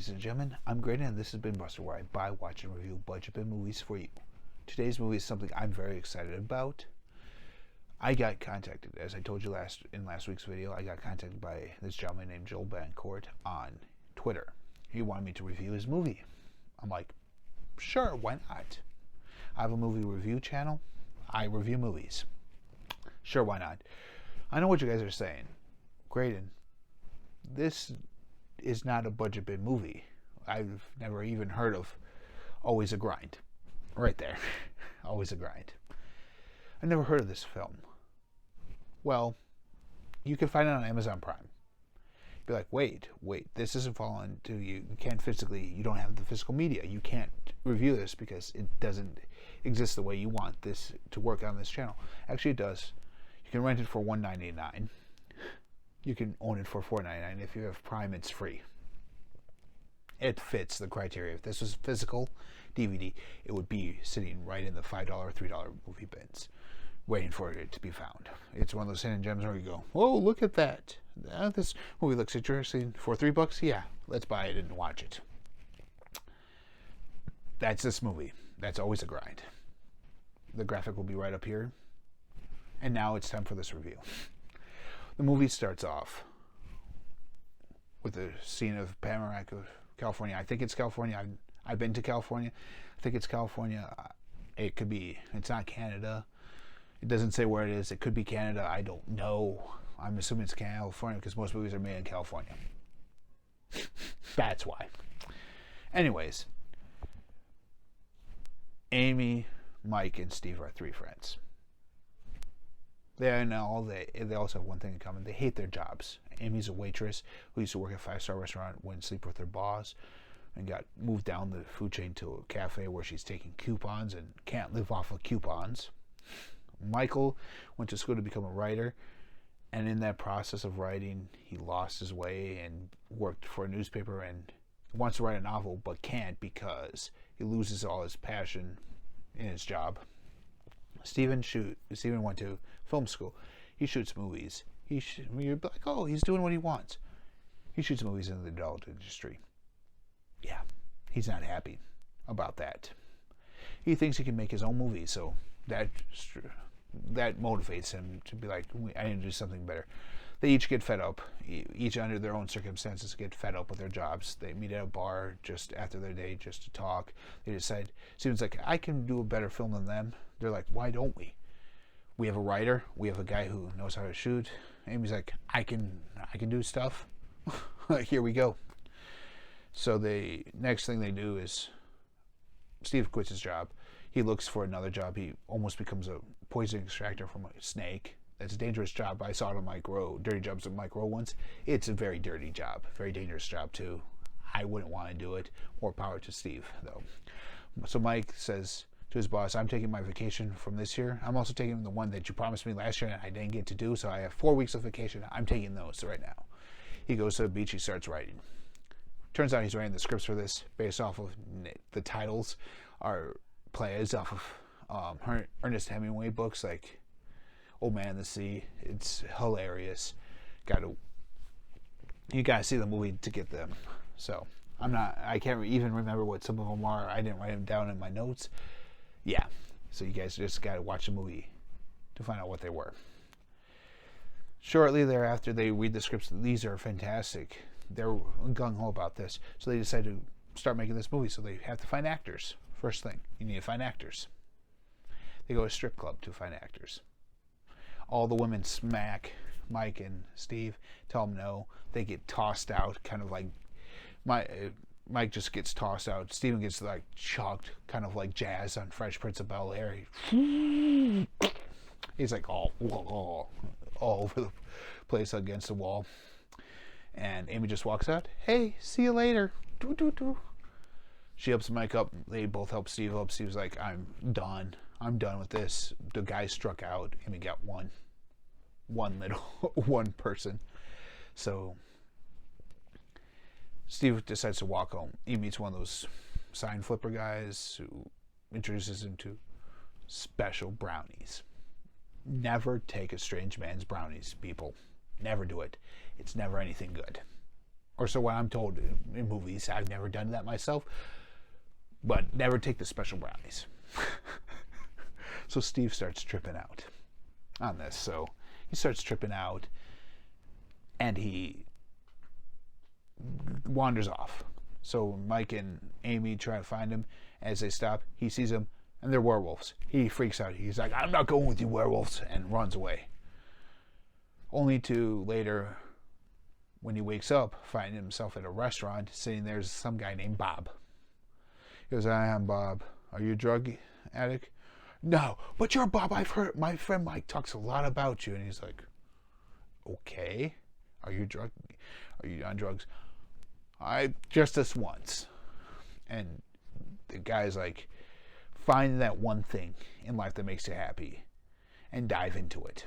ladies and gentlemen. I'm Greydon, and this has been Buster, where I buy, watch, and review budget bin movies for you. Today's movie is something I'm very excited about. I got contacted, as I told you in last week's video, I got contacted by this gentleman named Betancourt on Twitter. He wanted me to review his movie. I'm like, sure, why not? I have a movie review channel. I review movies. Sure, why not? I know what you guys are saying. Greydon, this is not a budget bin movie. I've never even heard of Always a Grind. Right there. Always a Grind. I never heard of this film. Well, you can find it on Amazon Prime. Be like, wait, this isn't falling to you. You can't physically, you don't have the physical media. You can't review this because it doesn't exist the way you want this to work on this channel. Actually, it does. You can rent it for $1.99. You can own it for $4.99. If you have Prime, it's free. It fits the criteria. If this was physical DVD, it would be sitting right in the $5, $3 movie bins, waiting for it to be found. It's one of those hidden gems where you go, oh, look at that. This movie looks interesting. For $3? Yeah, let's buy it and watch it. That's this movie. That's Always a Grind. The graphic will be right up here. And now it's time for this review. The movie starts off with a scene of Betancourt, California. I think it's California. I've been to California. I think it's California. It could be. It's not Canada. It doesn't say where it is. It could be Canada. I don't know. I'm assuming it's California because most movies are made in California. That's why. Anyways, Amy, Mike, and Steve are three friends. They also have one thing in common. They hate their jobs. Amy's a waitress who used to work at a five-star restaurant, went to sleep with her boss, and got moved down the food chain to a cafe where she's taking coupons and can't live off of coupons. Michael went to school to become a writer, and in that process of writing, he lost his way and worked for a newspaper and wants to write a novel but can't because he loses all his passion in his job. Steven went to film school. He shoots movies. You're like, oh, he's doing what he wants. He shoots movies in the adult industry. Yeah, he's not happy about that. He thinks he can make his own movie, so that motivates him to be like, I need to do something better. They each get fed up. Each under their own circumstances get fed up with their jobs. They meet at a bar just after their day just to talk. They decide, Steven's like, I can do a better film than them. They're like, why don't we? We have a writer. We have a guy who knows how to shoot. Amy's like, I can do stuff. Here we go. So the next thing they do is Steve quits his job. He looks for another job. He almost becomes a poison extractor from a snake. That's a dangerous job. I saw it on Mike Rowe, Dirty Jobs of Mike Rowe once. It's a very dirty job, very dangerous job too. I wouldn't want to do it. More power to Steve, though. So Mike says to his boss, I'm taking my vacation from this year. I'm also taking the one that you promised me last year and I didn't get to do, so I have 4 weeks of vacation. I'm taking those right now. He goes to the beach. He starts writing. Turns out he's writing the scripts for this based off of the titles are plays off of Ernest Hemingway books like Old Man and the Sea. It's hilarious. You gotta see the movie to get them. So I can't even remember what some of them are. I didn't write them down in my notes. Yeah, so you guys just gotta watch the movie to find out what they were. Shortly thereafter, they read the scripts. These are fantastic. They're gung-ho about this. So they decide to start making this movie. So they have to find actors. First thing, you need to find actors. They go to a strip club to find actors. All the women smack Mike and Steve, tell them no. They get tossed out, kind of like Mike just gets tossed out. Steven gets like chucked, kind of like Jazz on Fresh Prince of Bel-Air. He's like all over the place against the wall. And Amy just walks out. Hey, see you later. She helps Mike up. They both help Steve up. Steve's like, I'm done with this. The guy struck out. Amy got one person. So Steve decides to walk home. He meets one of those sign flipper guys who introduces him to special brownies. Never take a strange man's brownies, people. Never do it. It's never anything good. Or so what I'm told in movies. I've never done that myself. But never take the special brownies. So Steve starts tripping out on this. So he starts tripping out, and he wanders off. So Mike and Amy try to find him. As they stop, he sees them, and they're werewolves. He freaks out. He's like, I'm not going with you werewolves, and runs away. Only to later, when he wakes up, find himself at a restaurant, sitting there's some guy named Bob. He goes, I am Bob. Are you a drug addict? No, but you're Bob. I've heard, my friend Mike talks a lot about you. And he's like, okay. Are you on drugs? Just this once. And the guy's like, find that one thing in life that makes you happy and dive into it.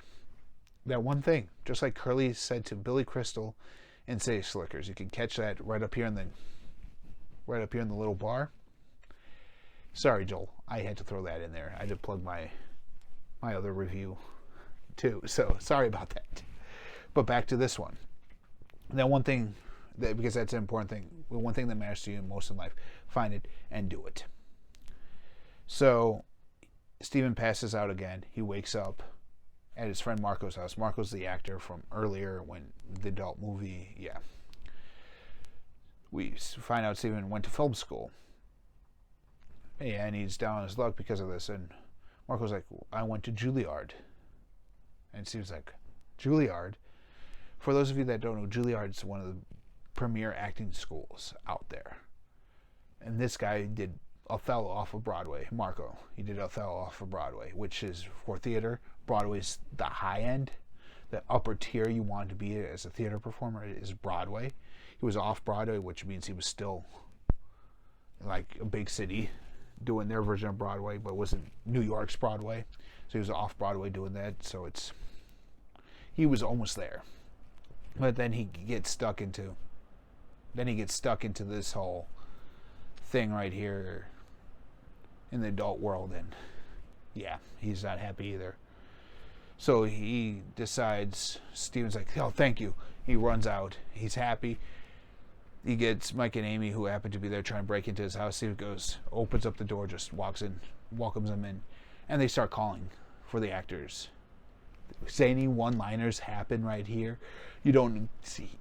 That one thing. Just like Curly said to Billy Crystal in City Slickers. You can catch that right up here in the little bar. Sorry, Joel. I had to throw that in there. I had to plug my other review too. So sorry about that. But back to this one. That one thing, because that's an important thing. The one thing that matters to you most in life. Find it and do it. So Steven passes out again. He wakes up at his friend Marco's house. Marco's the actor from earlier when the adult movie, yeah. We find out Steven went to film school. Yeah, and he's down on his luck because of this. And Marco's like, I went to Juilliard. And Steve's like, Juilliard? For those of you that don't know, Juilliard's one of the premier acting schools out there. And this guy did Othello off of Broadway. Marco, he did Othello off of Broadway, which is for theater. Broadway's the high end. The upper tier you want to be as a theater performer is Broadway. He was off Broadway, which means he was still like a big city doing their version of Broadway, but it wasn't New York's Broadway. So he was off Broadway doing that. So he was almost there. But then he gets stuck into this whole thing right here in the adult world, and yeah, he's not happy either. So he decides, Steven's like, oh, thank you. He runs out. He's happy. He gets Mike and Amy, who happen to be there trying to break into his house. Steven goes, opens up the door, just walks in, welcomes them in, and they start calling for the actors. Zany one-liners happen right here. You don't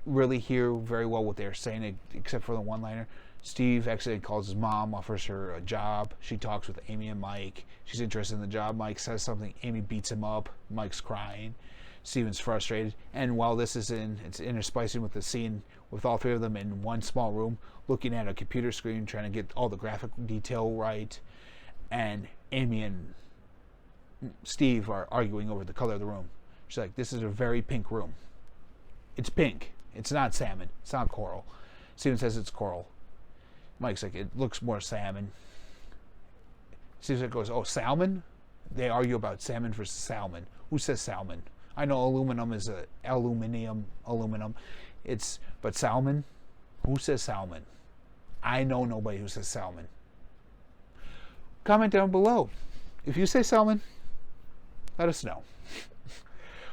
really hear very well what they're saying, except for the one-liner. Steve actually calls his mom, offers her a job. She talks with Amy and Mike. She's interested in the job. Mike says something. Amy beats him up. Mike's crying. Steven's frustrated. And while this is it's interspicing with the scene with all three of them in one small room, looking at a computer screen, trying to get all the graphic detail right. And Amy and Steve are arguing over the color of the room. She's like, this is a very pink room. It's pink. It's not salmon. It's not coral. Steven says it's coral. Mike's like, it looks more salmon. Steven goes, oh, salmon? They argue about salmon versus salmon. Who says salmon? I know aluminum is aluminum. But salmon? Who says salmon? I know nobody who says salmon. Comment down below. If you say salmon, let us know.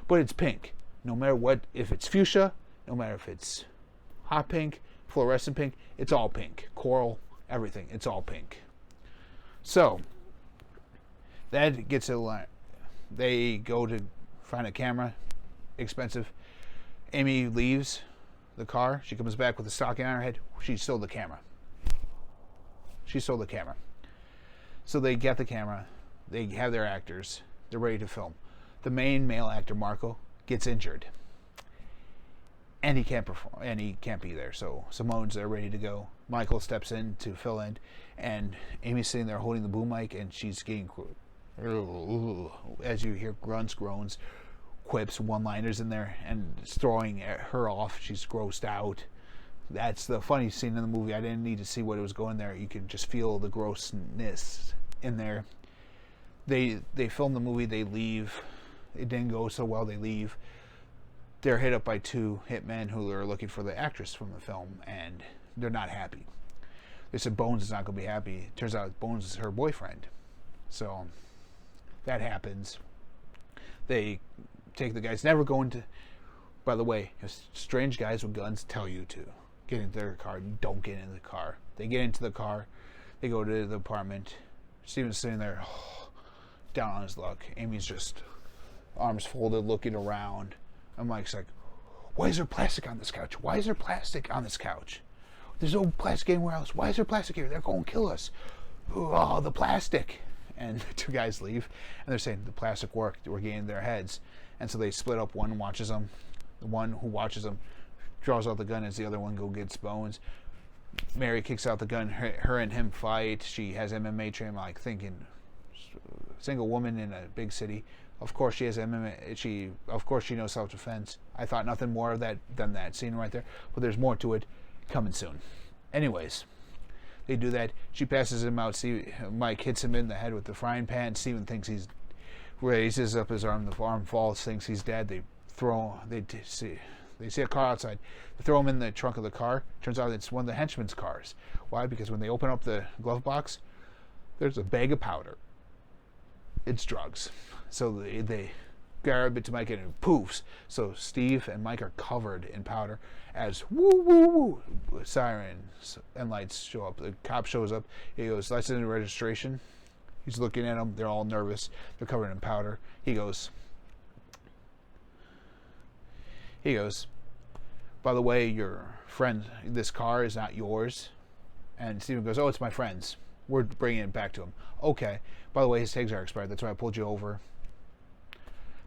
But it's pink. No matter what, if it's fuchsia, no matter if it's hot pink, fluorescent pink, it's all pink. Coral, everything, it's all pink. So, that gets a line. They go to find a camera, expensive. Amy leaves the car. She comes back with a stocking on her head. She stole the camera. So they get the camera. They have their actors. They're ready to film. The main male actor, Marco, gets injured. And he can't perform, and he can't be there. So Simone's there ready to go. Michael steps in to fill in, and Amy's sitting there holding the boom mic, and she's getting, as you hear grunts, groans, quips, one-liners in there, and it's throwing her off. She's grossed out. That's the funny scene in the movie. I didn't need to see what it was going there. You could just feel the grossness in there. They film the movie. They leave. It didn't go so well. They leave. They're hit up by two hitmen who are looking for the actress from the film, and they're not happy. They said Bones is not going to be happy. Turns out Bones is her boyfriend. So that happens. They take the guys. Never going to, by the way, strange guys with guns tell you to get into their car. Don't get into the car. They get into the car. They go to the apartment. Steven's sitting there, down on his luck. Amy's just arms folded, looking around. And Mike's like, why is there plastic on this couch? Why is there plastic on this couch? There's no plastic anywhere else. Why is there plastic here? They're going to kill us. Oh, the plastic. And the two guys leave, and they're saying the plastic worked. We're getting in their heads. And so they split up. One watches them. The one who watches them draws out the gun as the other one go gets bones. Mary kicks out the gun. Her and him fight. She has MMA training, like thinking, single woman in a big city. Of course she has MMA. Of course she knows self-defense. I thought nothing more of that than that scene right there. But there's more to it coming soon. Anyways, they do that. She passes him out. Mike hits him in the head with the frying pan. Steven thinks he's raises up his arm. The arm falls. Thinks he's dead. They see a car outside. They throw him in the trunk of the car. Turns out it's one of the henchmen's cars. Why? Because when they open up the glove box, there's a bag of powder. It's drugs. So they grab it to Mike and it poofs. So Steve and Mike are covered in powder as woo woo woo sirens and lights show up. The cop shows up. He goes, license and registration. He's looking at them. They're all nervous. They're covered in powder. He goes, by the way, your friend, this car is not yours. And Steven goes, oh, it's my friend's. We're bringing it back to him. Okay. By the way, his tags are expired. That's why I pulled you over.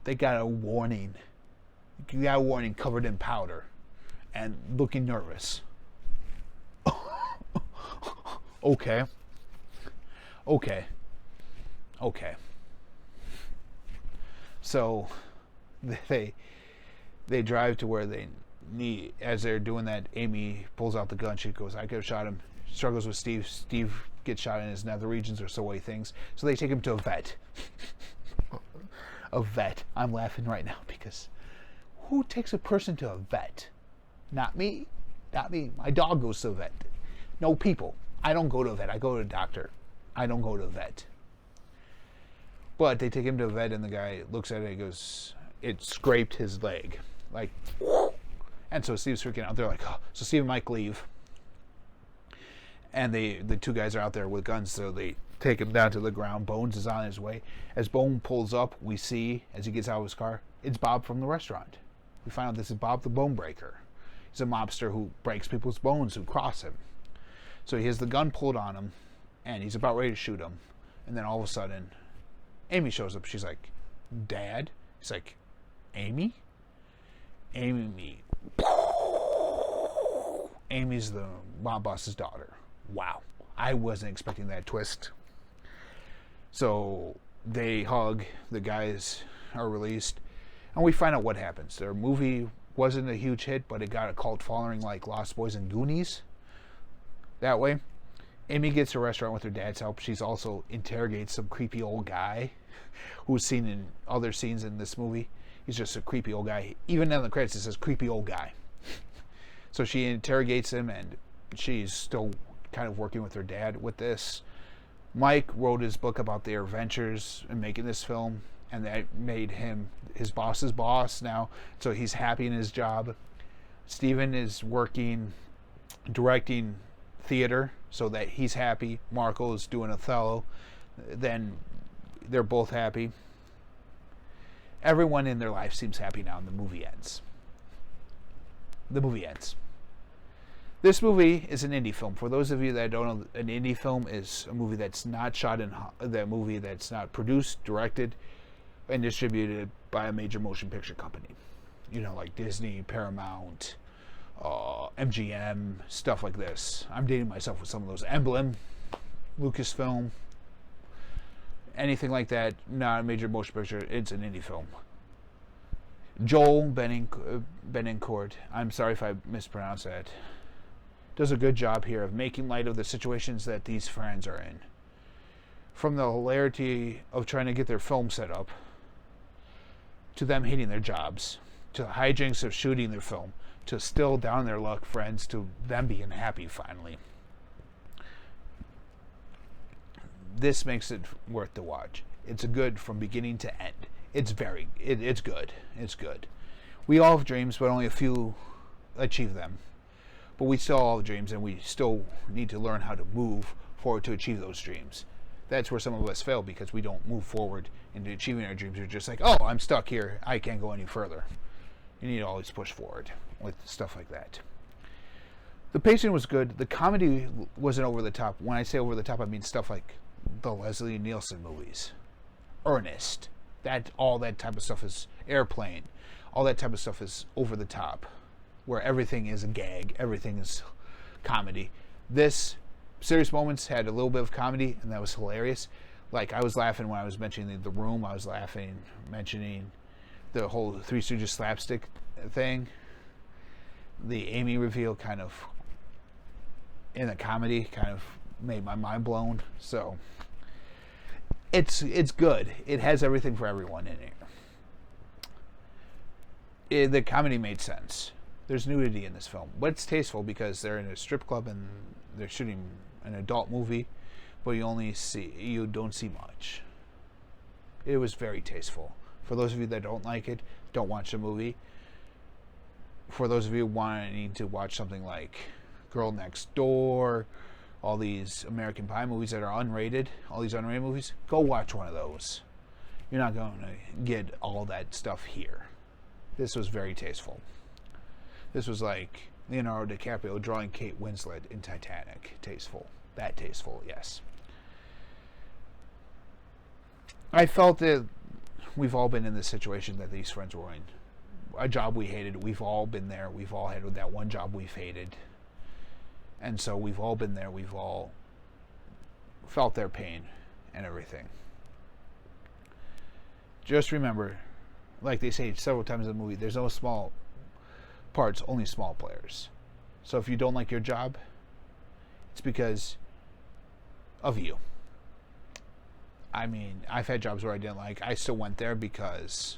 They got a warning. You got a warning covered in powder and looking nervous. Okay. So they drive to where they need. As they're doing that, Amy pulls out the gun. She goes, I could have shot him. Struggles with Steve. Steve gets shot in his nether regions, or so he thinks. So they take him to a vet. A vet. I'm laughing right now because who takes a person to a vet? Not me. Not me. My dog goes to a vet. No people. I don't go to a vet. I go to a doctor. I don't go to a vet. But they take him to a vet, and the guy looks at it and goes, it scraped his leg. Like, and so Steve's freaking out. They're like, oh. So Steve and Mike leave. And the two guys are out there with guns, so they take him down to the ground. Bones is on his way. As Bone pulls up, we see, as he gets out of his car, it's Bob from the restaurant. We find out this is Bob the Bone Breaker. He's a mobster who breaks people's bones who cross him. So he has the gun pulled on him, and he's about ready to shoot him. And then all of a sudden, Amy shows up. She's like, Dad? He's like, Amy? Amy. Amy's the mob boss's daughter. Wow. I wasn't expecting that twist. So they hug. The guys are released. And we find out what happens. Their movie wasn't a huge hit, but it got a cult following like Lost Boys and Goonies. That way. Amy gets to a restaurant with her dad's help. She's also interrogates some creepy old guy who's seen in other scenes in this movie. He's just a creepy old guy. Even in the credits it says creepy old guy. So she interrogates him, and she's still kind of working with her dad with this. Mike wrote his book about their adventures in making this film, and that made him his boss's boss now. So he's happy in his job. Steven is working, directing theater, so that he's happy. Marco is doing Othello. Then they're both happy. Everyone in their life seems happy now, and the movie ends. The movie ends. This movie is an indie film. For those of you that don't know, an indie film is a movie that's not shot in that movie that's not produced, directed, and distributed by a major motion picture company. You know, like Disney, Paramount, MGM, stuff like this. I'm dating myself with some of those. Emblem, Lucasfilm, anything like that. Not a major motion picture. It's an indie film. Joel Betancourt, I'm sorry if I mispronounced that, does a good job here of making light of the situations that these friends are in. From the hilarity of trying to get their film set up, to them hating their jobs, to the hijinks of shooting their film, to still down their luck friends, to them being happy finally. This makes it worth the watch. It's good from beginning to end. It's good. It's good. We all have dreams, but only a few achieve them. But we still all have dreams, and we still need to learn how to move forward to achieve those dreams. That's where some of us fail, because we don't move forward into achieving our dreams. We're just like, oh, I'm stuck here. I can't go any further. You need to always push forward with stuff like that. The pacing was good. The comedy wasn't over the top. When I say over the top, I mean stuff like the Leslie Nielsen movies, Ernest. All that type of stuff is Airplane. All that type of stuff is over the top, where everything is a gag, everything is comedy. This Serious Moments had a little bit of comedy, and that was hilarious. Like, I was laughing when I was mentioning The Room. I was laughing mentioning the whole Three Stooges slapstick thing. The Amy reveal kind of, in the comedy, kind of made my mind blown. So it's good. It has everything for everyone in it. The comedy made sense. There's nudity in this film, but it's tasteful because they're in a strip club and they're shooting an adult movie, but you don't see much. It was very tasteful. For those of you that don't like it, don't watch the movie. For those of you wanting to watch something like Girl Next Door, all these American Pie movies that are unrated, all these unrated movies, go watch one of those. You're not going to get all that stuff here. This was very tasteful. This was like Leonardo DiCaprio drawing Kate Winslet in Titanic. Tasteful. That tasteful, yes. I felt that we've all been in this situation that these friends were in. A job we hated. We've all been there. We've all had that one job we've hated. And so we've all been there. We've all felt their pain and everything. Just remember, like they say several times in the movie, there's no small parts, only small players. So if you don't like your job, it's because of you. I mean, I've had jobs where I didn't like. I still went there because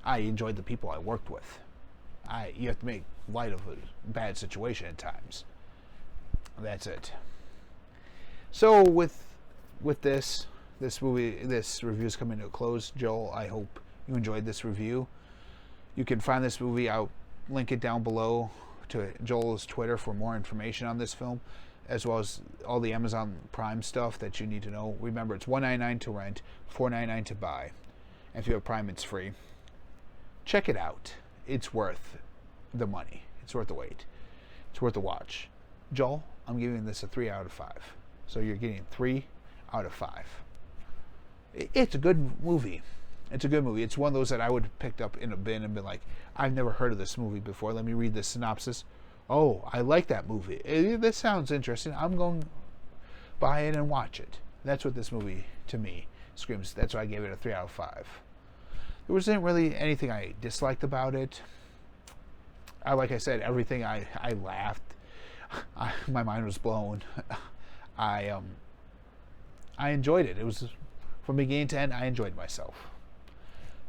I enjoyed the people I worked with. You have to make light of a bad situation at times. That's it. So with this review is coming to a close. Joel, I hope you enjoyed this review. You can find this movie. I'll link it down below to Joel's Twitter for more information on this film, as well as all the Amazon Prime stuff that you need to know. Remember, it's $1.99 to rent, $4.99 to buy. And if you have Prime, it's free. Check it out. It's worth the money. It's worth the wait. It's worth the watch. Joel, I'm giving this a 3 out of 5. So you're getting 3 out of 5. It's a good movie. It's a good movie. It's one of those that I would have picked up in a bin and been like, I've never heard of this movie before. Let me read the synopsis. Oh, I like that movie. This sounds interesting. I'm going to buy it and watch it. That's what this movie, to me, screams. That's why I gave it a 3 out of 5. There wasn't really anything I disliked about it. Like I said, everything I laughed. My mind was blown. I enjoyed it. It was, from beginning to end, I enjoyed myself.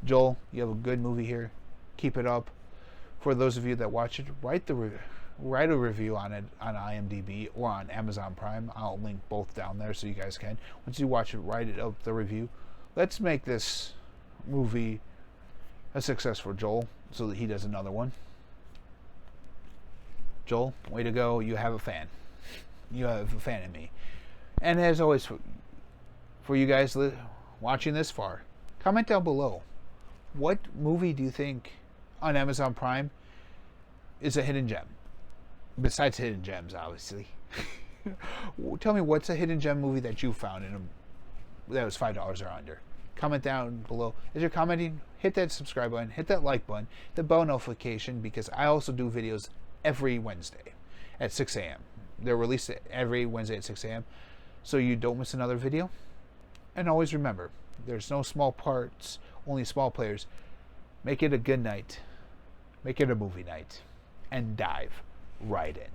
Joel, you have a good movie here. Keep it up. For those of you that watch it, write a review on it on IMDb or on Amazon Prime. I'll link both down there so you guys can. Once you watch it, write it up, the review. Let's make this movie a success for Joel so that he does another one. Joel, way to go. You have a fan. You have a fan in me. And as always, for you guys watching this far, comment down below. What movie do you think on Amazon Prime is a hidden gem? Besides hidden gems, obviously. Tell me, what's a hidden gem movie that you found that was $5 or under? Comment down below. As you're commenting, hit that subscribe button, hit that like button, the bell notification, because I also do videos every Wednesday at 6 a.m. They're released every Wednesday at 6 a.m. so you don't miss another video. And always remember, there's no small parts, only small players. Make it a good night. Make it a movie night. And dive right in.